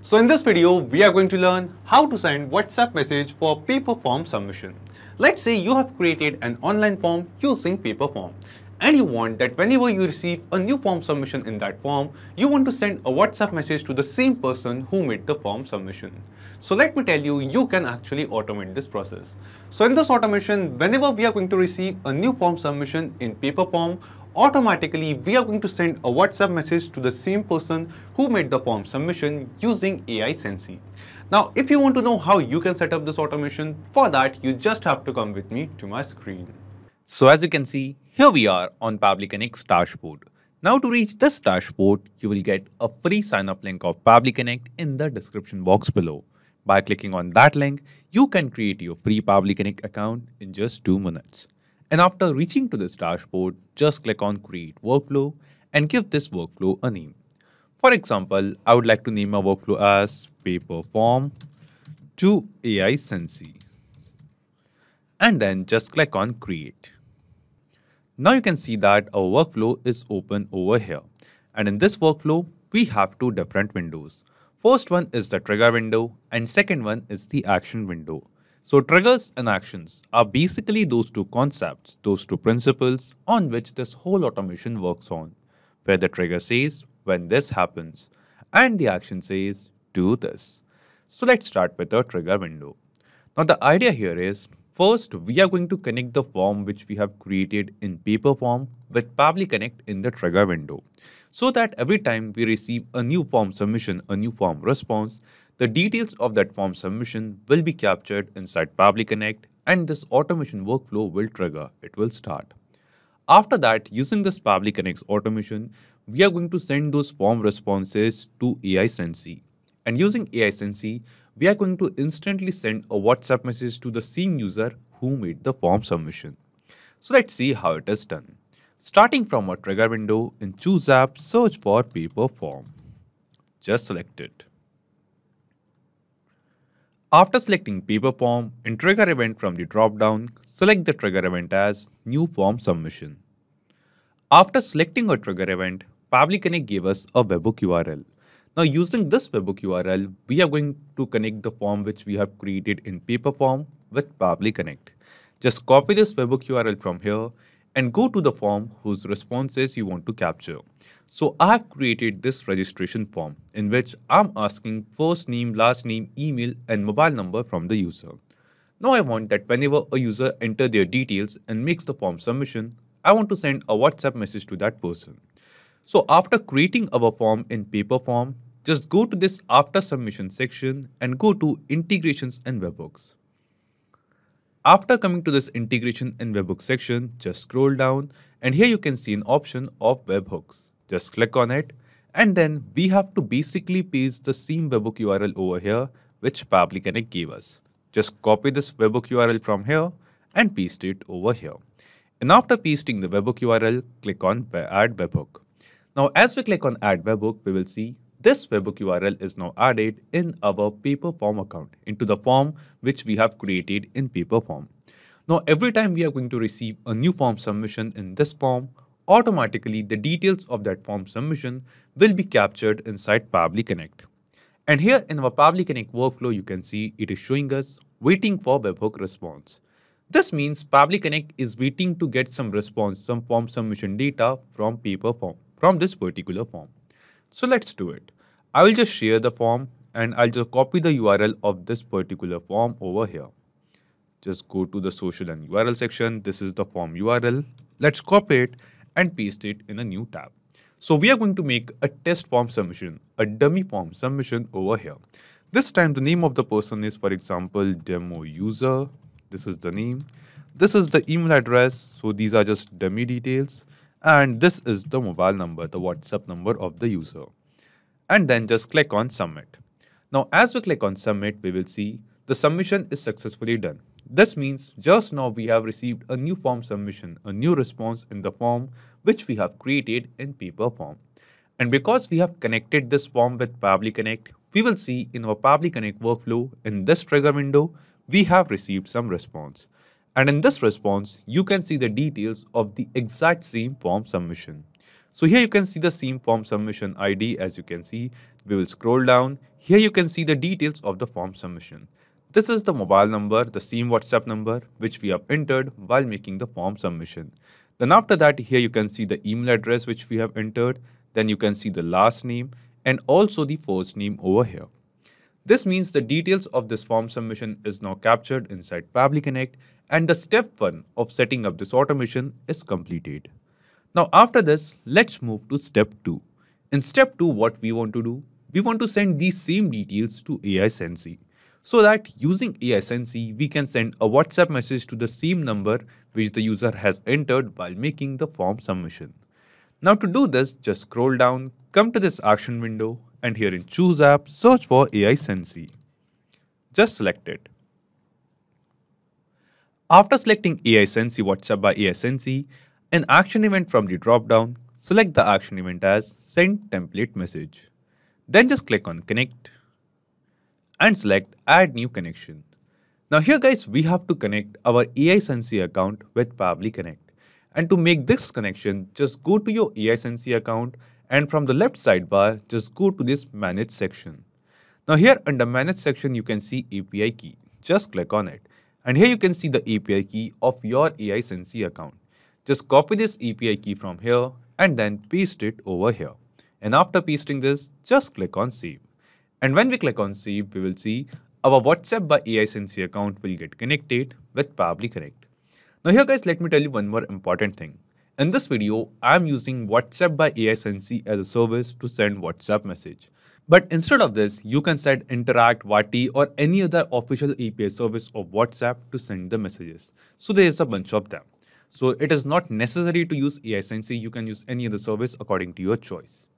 So in this video, we are going to learn how to send WhatsApp message for paper form submission. Let's say you have created an online form using Paperform and you want that whenever you receive a new form submission in that form, you want to send a WhatsApp message to the same person who made the form submission. So let me tell you, you can actually automate this process. So in this automation, whenever we are going to receive a new form submission in Paperform, automatically we are going to send a WhatsApp message to the same person who made the form submission using AiSensy. Now, if you want to know how you can set up this automation, for that you just have to come with me to my screen. So as you can see, here we are on Pabbly Connect's dashboard. Now to reach this dashboard, you will get a free sign-up link of Pabbly Connect in the description box below. By clicking on that link, you can create your free Pabbly Connect account in just 2 minutes. And after reaching to this dashboard, just click on Create Workflow and give this workflow a name. For example, I would like to name my workflow as Paperform to AiSensy. And then just click on Create. Now you can see that our workflow is open over here. And in this workflow, we have 2 different windows. First one is the trigger window and second one is the action window. So triggers and actions are basically those 2 concepts, those 2 principles on which this whole automation works on, where the trigger says when this happens and the action says do this. So let's start with the trigger window. Now the idea here is, first we are going to connect the form which we have created in Paperform with Pabbly Connect in the trigger window, so that every time we receive a new form submission, a new form response, the details of that form submission will be captured inside Pabbly Connect and this automation workflow will trigger, it will start. After that, using this Pabbly Connect's automation, we are going to send those form responses to AiSensy. And using AiSensy, we are going to instantly send a WhatsApp message to the same user who made the form submission. So let's see how it is done. Starting from our trigger window, in Choose App, search for Paperform. Just select it. After selecting Paperform, in Trigger Event from the drop-down, select the trigger event as New Form Submission. After selecting a trigger event, Pabbly Connect gave us a webhook URL. Now using this webhook URL, we are going to connect the form which we have created in Paperform with Pabbly Connect. Just copy this webhook URL from here and go to the form whose responses you want to capture. So I have created this registration form in which I'm asking first name, last name, email and mobile number from the user. Now I want that whenever a user enters their details and makes the form submission, I want to send a WhatsApp message to that person. So after creating our form in Paperform, just go to this After Submission section and go to Integrations and Webhooks. After coming to this Integration and Webhook section, just scroll down and here you can see an option of webhooks. Just click on it and then we have to basically paste the same webhook URL over here which Pabbly Connect gave us. Just copy this webhook URL from here and paste it over here. And after pasting the webhook URL, click on Add Webhook. Now as we click on Add Webhook, we will see this webhook URL is now added in our Paperform account into the form which we have created in Paperform. Now every time we are going to receive a new form submission in this form, automatically the details of that form submission will be captured inside Pabbly Connect. And here in our Pabbly Connect workflow, you can see it is showing us waiting for webhook response. This means Pabbly Connect is waiting to get some response, some form submission data from Paperform, from this particular form. So let's do it. I will just share the form and I'll just copy the URL of this particular form over here. Just go to the social and URL section. This is the form URL. Let's copy it and paste it in a new tab. So we are going to make a test form submission, a dummy form submission over here. This time the name of the person is, for example, demo user. This is the name. This is the email address. So these are just dummy details. And this is the mobile number, the WhatsApp number of the user. And then just click on Submit. Now as we click on Submit, we will see the submission is successfully done. This means just now we have received a new form submission, a new response in the form which we have created in Paperform. And because we have connected this form with Pabbly Connect, we will see in our Pabbly Connect workflow in this trigger window, we have received some response. And in this response, you can see the details of the exact same form submission. So here you can see the same form submission ID. As you can see, we will scroll down. Here you can see the details of the form submission. This is the mobile number, the same WhatsApp number which we have entered while making the form submission. Then after that, here you can see the email address which we have entered. Then you can see the last name and also the first name over here. This means the details of this form submission is now captured inside Pabbly Connect, and the step 1 of setting up this automation is completed. Now after this, let's move to step 2. In step 2, what we want to do? We want to send these same details to AiSensy, so that using AiSensy, we can send a WhatsApp message to the same number which the user has entered while making the form submission. Now to do this, just scroll down, come to this action window, and here in Choose App, search for AiSensy. Just select it. After selecting AiSensy WhatsApp by AiSensy, an action event from the drop-down, select the action event as Send Template Message. Then just click on Connect and select Add New Connection. Now here guys, we have to connect our AiSensy account with Pabbly Connect. And to make this connection, just go to your AiSensy account and from the left sidebar, just go to this Manage section. Now here under Manage section, you can see API key. Just click on it. And here you can see the API key of your AiSensy account. Just copy this API key from here and then paste it over here. And after pasting this, just click on Save. And when we click on Save, we will see our WhatsApp by AiSensy account will get connected with Pabbly Connect. Now here guys, let me tell you one more important thing. In this video, I am using WhatsApp by AiSensy as a service to send WhatsApp message. But instead of this, you can set Interact, Vati or any other official API service of WhatsApp to send the messages. So there is a bunch of them. So it is not necessary to use AiSensy, you can use any other service according to your choice.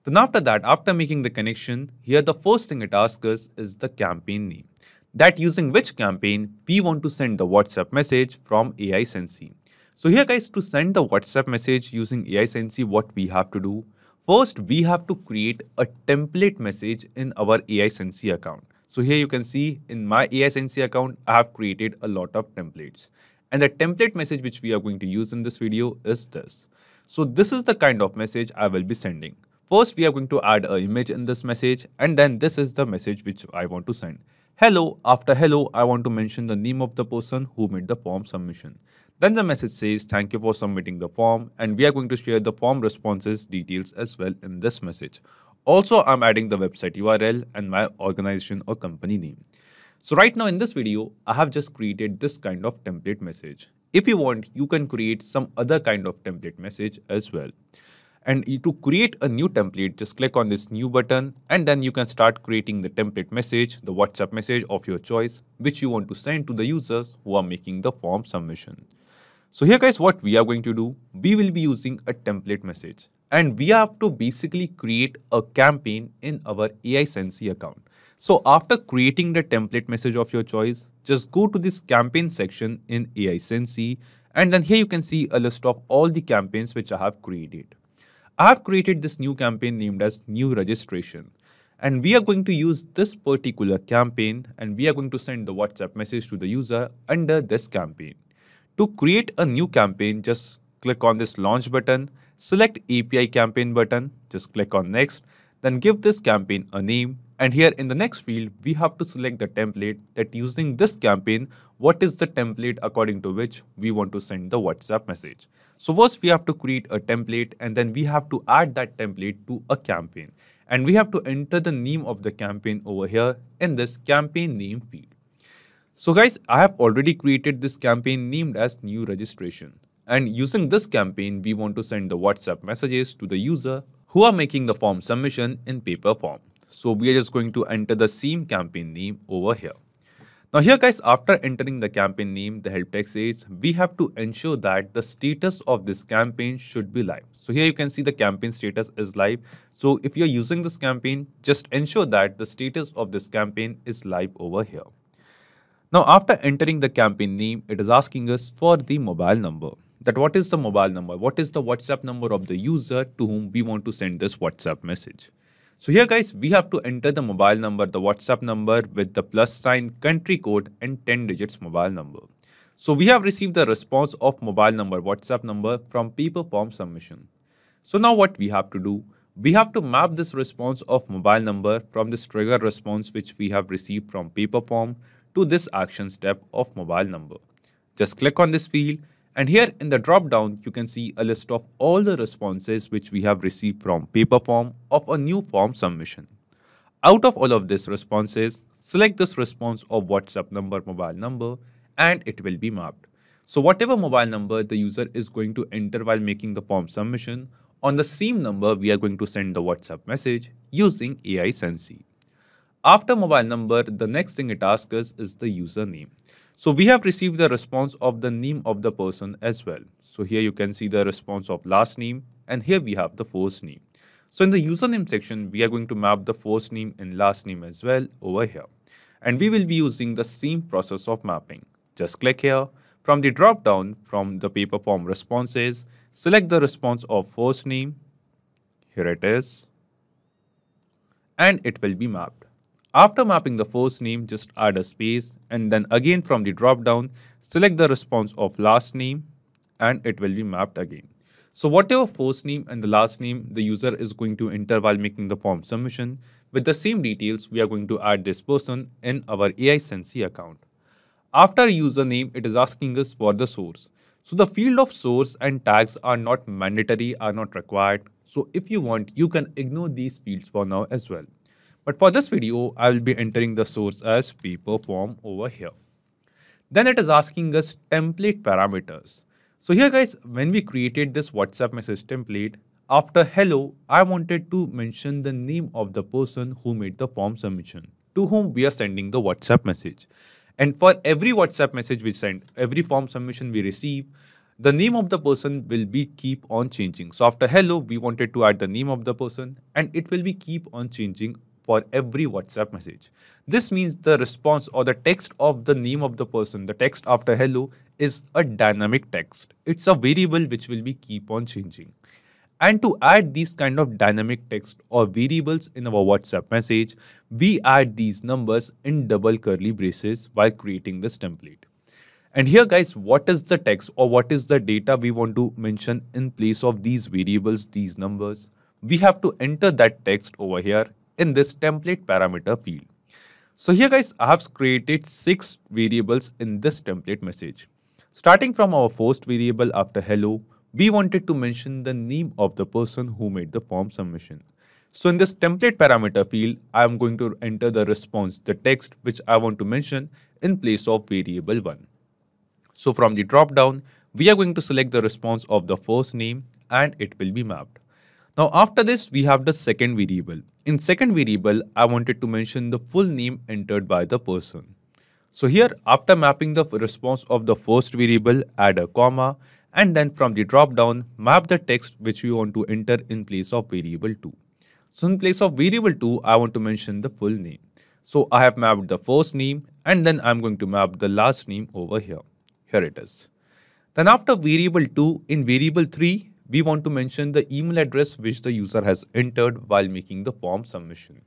Then after that, after making the connection, here the first thing it asks us is the campaign name. That using which campaign we want to send the WhatsApp message from AiSensy. So here guys, to send the WhatsApp message using AiSensy, what we have to do? First, we have to create a template message in our AiSensy account. So here you can see in my AiSensy account, I have created a lot of templates. And the template message which we are going to use in this video is this. So this is the kind of message I will be sending. First, we are going to add an image in this message, and then this is the message which I want to send. Hello, after hello, I want to mention the name of the person who made the form submission. Then the message says, thank you for submitting the form, and we are going to share the form responses details as well in this message. Also, I'm adding the website URL and my organization or company name. So right now in this video, I have just created this kind of template message. If you want, you can create some other kind of template message as well. And to create a new template, just click on this new button and then you can start creating the template message, the WhatsApp message of your choice, which you want to send to the users who are making the form submission. So here guys, what we are going to do, we will be using a template message and we have to basically create a campaign in our AiSensy account. So after creating the template message of your choice, just go to this campaign section in AiSensy and then here you can see a list of all the campaigns which I have created. I have created this new campaign named as new registration and we are going to use this particular campaign and we are going to send the WhatsApp message to the user under this campaign. To create a new campaign, just click on this launch button, select API campaign button, just click on next, then give this campaign a name. And here in the next field, we have to select the template that using this campaign, what is the template according to which we want to send the WhatsApp message. So first we have to create a template and then we have to add that template to a campaign. And we have to enter the name of the campaign over here in this campaign name field. So guys, I have already created this campaign named as new registration. And using this campaign, we want to send the WhatsApp messages to the user who are making the form submission in Paperform. So we are just going to enter the same campaign name over here. Now here guys, after entering the campaign name, the help text says we have to ensure that the status of this campaign should be live. So here you can see the campaign status is live. So if you're using this campaign, just ensure that the status of this campaign is live over here. Now after entering the campaign name, it is asking us for the mobile number. That what is the mobile number? What is the WhatsApp number of the user to whom we want to send this WhatsApp message? So here guys, we have to enter the mobile number, the WhatsApp number with the +, country code and 10 digits mobile number. So we have received the response of mobile number, WhatsApp number from Paperform submission. So now what we have to do, we have to map this response of mobile number from this trigger response which we have received from Paperform to this action step of mobile number. Just click on this field and here in the drop down you can see a list of all the responses which we have received from Paperform of a new form submission. Out of all of these responses, select this response of WhatsApp number, mobile number, and it will be mapped. So whatever mobile number the user is going to enter while making the form submission, on the same number we are going to send the WhatsApp message using AiSensy. After mobile number, the next thing it asks us is the username. So we have received the response of the name of the person as well. So here you can see the response of last name and here we have the first name. So in the username section, we are going to map the first name and last name as well over here. And we will be using the same process of mapping. Just click here. From the drop down from the Paperform responses, select the response of first name. Here it is. And it will be mapped. After mapping the first name, just add a space and then again from the drop down, select the response of last name and it will be mapped again. So whatever first name and the last name the user is going to enter while making the form submission, with the same details, we are going to add this person in our AiSensy account. After username, it is asking us for the source. So the field of source and tags are not mandatory, are not required. So if you want, you can ignore these fields for now as well. But for this video, I will be entering the source as Paperform over here. Then it is asking us template parameters. So here guys, when we created this WhatsApp message template, after hello, I wanted to mention the name of the person who made the form submission, to whom we are sending the WhatsApp message. And for every WhatsApp message we send, every form submission we receive, the name of the person will be keep on changing. So after hello, we wanted to add the name of the person and it will be keep on changing for every WhatsApp message. This means the response or the text of the name of the person, the text after hello is a dynamic text. It's a variable which will be keep on changing. And to add these kind of dynamic text or variables in our WhatsApp message, we add these numbers in double curly braces while creating this template. And here guys, what is the text or what is the data we want to mention in place of these variables, these numbers? We have to enter that text over here in this template parameter field. So here guys, I have created 6 variables in this template message. Starting from our first variable after hello, we wanted to mention the name of the person who made the form submission. So in this template parameter field, I am going to enter the response, the text which I want to mention in place of variable 1. So from the drop down, we are going to select the response of the first name and it will be mapped. Now after this, we have the second variable. In second variable, I wanted to mention the full name entered by the person. So here, after mapping the response of the first variable, add a comma and then from the drop down, map the text which we want to enter in place of variable 2. So in place of variable 2, I want to mention the full name. So I have mapped the first name and then I'm going to map the last name over here. Here it is. Then after variable 2, in variable 3, we want to mention the email address which the user has entered while making the form submission.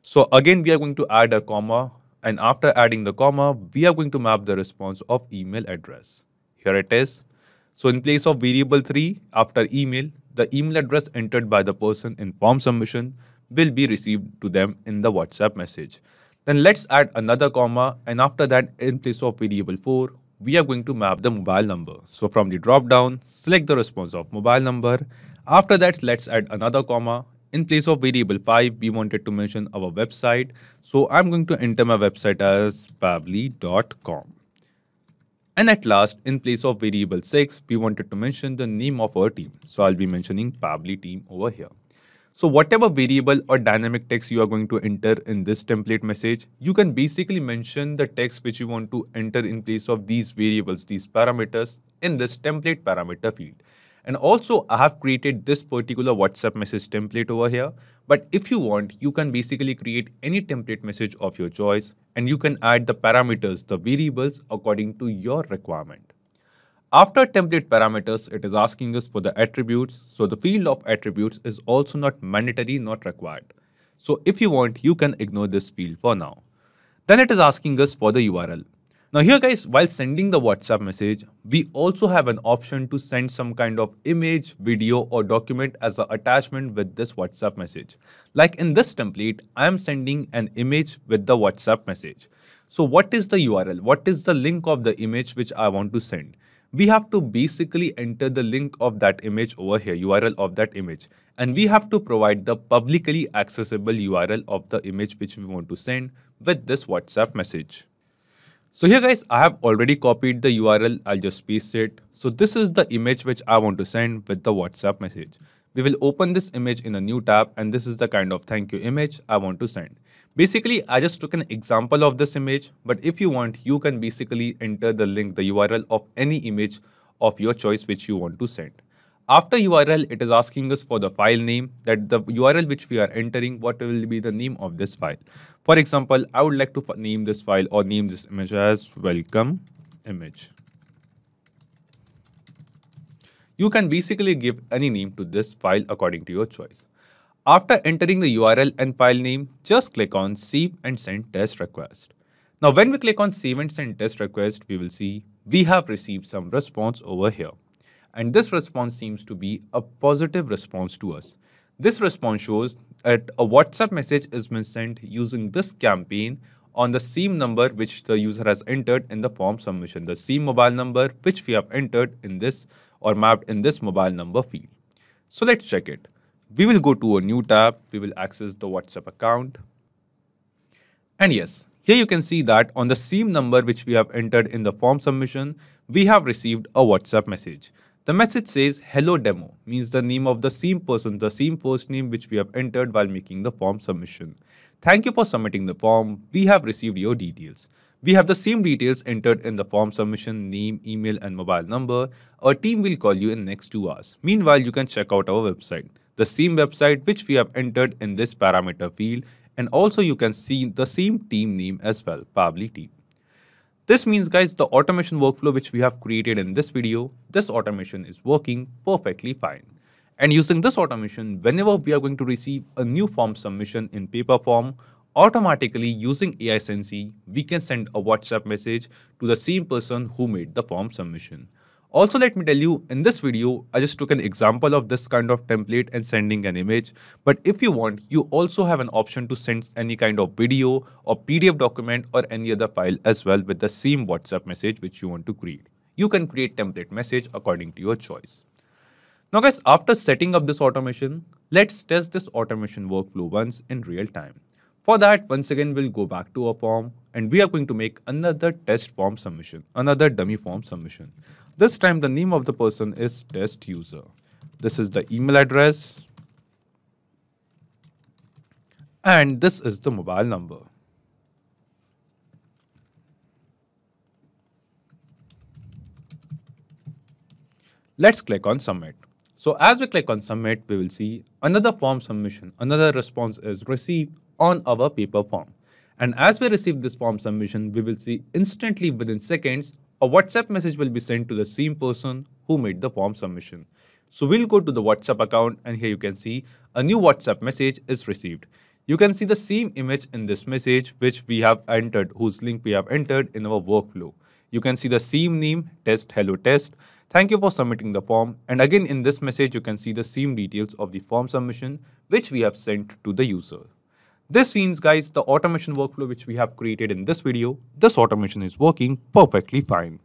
So again, we are going to add a comma and after adding the comma, we are going to map the response of email address. Here it is. So in place of variable 3, after email, the email address entered by the person in form submission will be received to them in the WhatsApp message. Then let's add another comma and after that, in place of variable 4, we are going to map the mobile number. So from the drop down, select the response of mobile number. After that, let's add another comma. In place of variable 5, we wanted to mention our website. So I'm going to enter my website as pabbly.com. And at last, in place of variable 6, we wanted to mention the name of our team. So I'll be mentioning Pabbly team over here. So whatever variable or dynamic text you are going to enter in this template message, you can basically mention the text which you want to enter in place of these variables, these parameters in this template parameter field. And also I have created this particular WhatsApp message template over here. But if you want, you can basically create any template message of your choice and you can add the parameters, the variables according to your requirement. After template parameters, it is asking us for the attributes. So the field of attributes is also not mandatory, not required. So if you want, you can ignore this field for now. Then it is asking us for the URL. Now here guys, while sending the WhatsApp message, we also have an option to send some kind of image, video or document as an attachment with this WhatsApp message. Like in this template, I am sending an image with the WhatsApp message. So what is the URL? What is the link of the image which I want to send? We have to basically enter the link of that image over here, URL of that image. And we have to provide the publicly accessible URL of the image which we want to send with this WhatsApp message. So here guys, I have already copied the URL, I'll just paste it. So this is the image which I want to send with the WhatsApp message. We will open this image in a new tab and this is the kind of thank you image I want to send. Basically, I just took an example of this image, but if you want, you can basically enter the link, the URL of any image of your choice which you want to send. After URL, it is asking us for the file name, that the URL which we are entering, what will be the name of this file. For example, I would like to name this file or name this image as welcome image. You can basically give any name to this file according to your choice. After entering the URL and file name, just click on save and send test request. Now when we click on save and send test request, we will see we have received some response over here. And this response seems to be a positive response to us. This response shows that a WhatsApp message is been sent using this campaign on the same number which the user has entered in the form submission, the same mobile number which we have entered in this or mapped in this mobile number field. So let's check it. We will go to a new tab, we will access the WhatsApp account. And yes, here you can see that on the same number which we have entered in the form submission, we have received a WhatsApp message. The message says hello demo, means the name of the same person, the same first name which we have entered while making the form submission. Thank you for submitting the form. We have received your details. We have the same details entered in the form submission, name, email and mobile number. Our team will call you in next 2 hours. Meanwhile, you can check out our website, the same website which we have entered in this parameter field, and also you can see the same team name as well, Pabbly team. This means guys, the automation workflow which we have created in this video, this automation is working perfectly fine. And using this automation, whenever we are going to receive a new form submission in Paperform, automatically using AiSensy, we can send a WhatsApp message to the same person who made the form submission. Also, let me tell you, in this video, I just took an example of this kind of template and sending an image. But if you want, you also have an option to send any kind of video or PDF document or any other file as well with the same WhatsApp message which you want to create. You can create template message according to your choice. Now guys, after setting up this automation, let's test this automation workflow once in real time. For that, once again, we'll go back to our form and we are going to make another test form submission, another dummy form submission. This time the name of the person is test user. This is the email address and this is the mobile number. Let's click on submit. So as we click on submit, we will see another form submission, another response is received on our Paperform. And as we receive this form submission, we will see instantly within seconds, a WhatsApp message will be sent to the same person who made the form submission. So we'll go to the WhatsApp account and here you can see a new WhatsApp message is received. You can see the same image in this message which we have entered, whose link we have entered in our workflow. You can see the same name, test, hello test. Thank you for submitting the form. And again in this message, you can see the same details of the form submission which we have sent to the user. This means guys, the automation workflow which we have created in this video, this automation is working perfectly fine.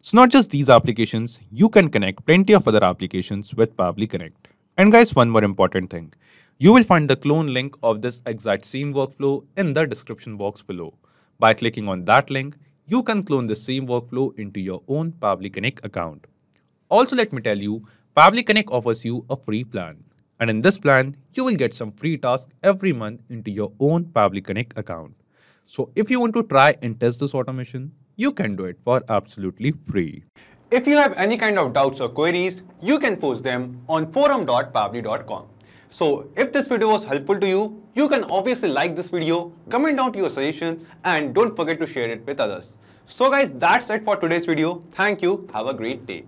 So not just these applications, you can connect plenty of other applications with Pabbly Connect. And guys, one more important thing, you will find the clone link of this exact same workflow in the description box below. By clicking on that link, you can clone the same workflow into your own Pabbly Connect account. Also, let me tell you, Pabbly Connect offers you a free plan. And in this plan, you will get some free tasks every month into your own Pabbly Connect account. So if you want to try and test this automation, you can do it for absolutely free. If you have any kind of doubts or queries, you can post them on forum.pabbly.com. So if this video was helpful to you, you can obviously like this video, comment down to your suggestion and don't forget to share it with others. So guys, that's it for today's video. Thank you. Have a great day.